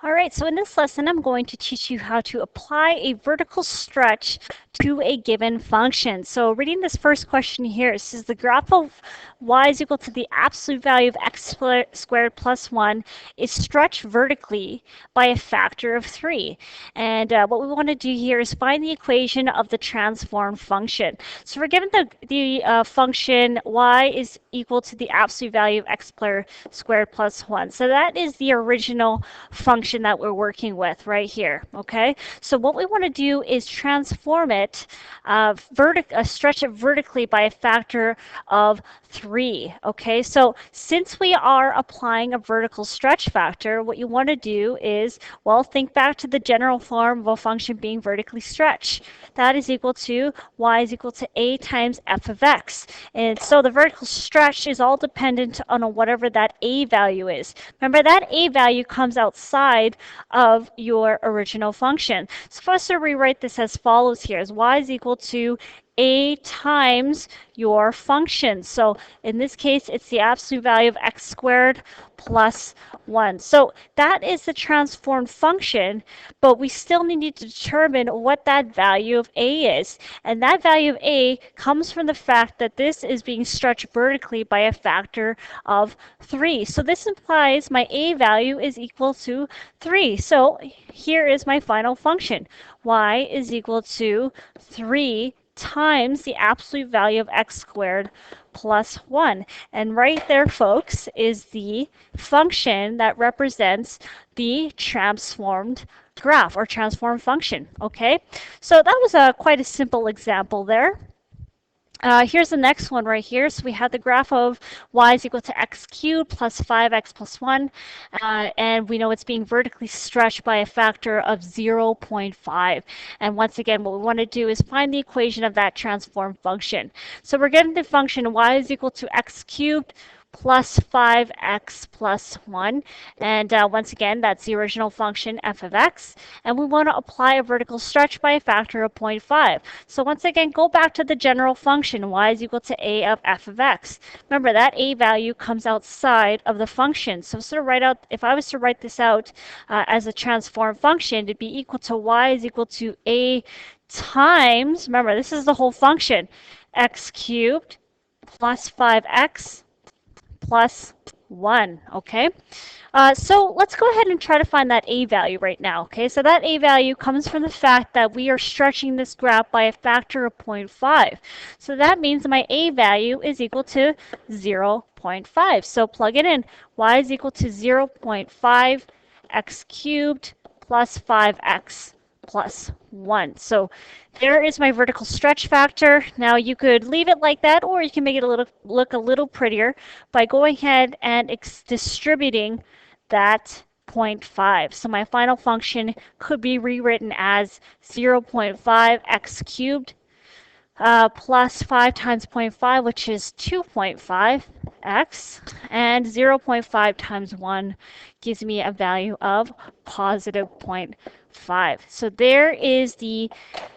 All right, so in this lesson, I'm going to teach you how to apply a vertical stretch to a given function. So reading this first question here, it says the graph of y is equal to the absolute value of x squared plus 1 is stretched vertically by a factor of 3. And what we want to do here is find the equation of the transformed function. So we're given the function y is equal to the absolute value of x squared plus 1. So that is the original function that we're working with right here, okay? So what we want to do is transform it, stretch it vertically by a factor of 3, okay? So since we are applying a vertical stretch factor, what you want to do is, well, think back to the general form of a function being vertically stretched. That is equal to y is equal to a times f of x. And so the vertical stretch is all dependent on whatever that a value is. Remember, that a value comes outside of your original function. So for us to rewrite this as follows here, is y is equal to a times your function. So in this case, it's the absolute value of x squared plus 1. So that is the transformed function, but we still need to determine what that value of a is. And that value of a comes from the fact that this is being stretched vertically by a factor of 3. So this implies my a value is equal to 3. So here is my final function. Y is equal to 3 times the absolute value of x squared plus 1. And right there, folks, is the function that represents the transformed graph or transformed function, okay? So that was quite a simple example there. Here's the next one right here. So we have the graph of y is equal to x cubed plus 5x plus 1. And we know it's being vertically stretched by a factor of 0.5. And once again, what we want to do is find the equation of that transformed function. So we're getting the function y is equal to x cubed plus 5x plus 1. And once again, that's the original function f of x. And we want to apply a vertical stretch by a factor of 0.5. So once again, go back to the general function y is equal to a of f of x. Remember, that a value comes outside of the function. So if I was to write this out as a transformed function, it'd be equal to y is equal to a times, remember, this is the whole function, x cubed plus 5x plus 1, okay? So let's go ahead and try to find that a value right now, okay? So that a value comes from the fact that we are stretching this graph by a factor of 0.5. So that means my a value is equal to 0.5. So plug it in. Y is equal to 0.5 x cubed plus 5x plus 1. So there is my vertical stretch factor. Now you could leave it like that, or you can make it look a little prettier by going ahead and distributing that 0.5. So my final function could be rewritten as 0.5 x cubed plus 5 times 0.5, which is 2.5 x, and 0.5 times 1 gives me a value of positive 0.5. So there is the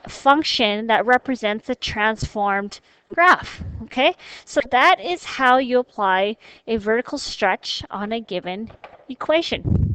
function that represents the transformed graph, okay? So that is how you apply a vertical stretch on a given equation.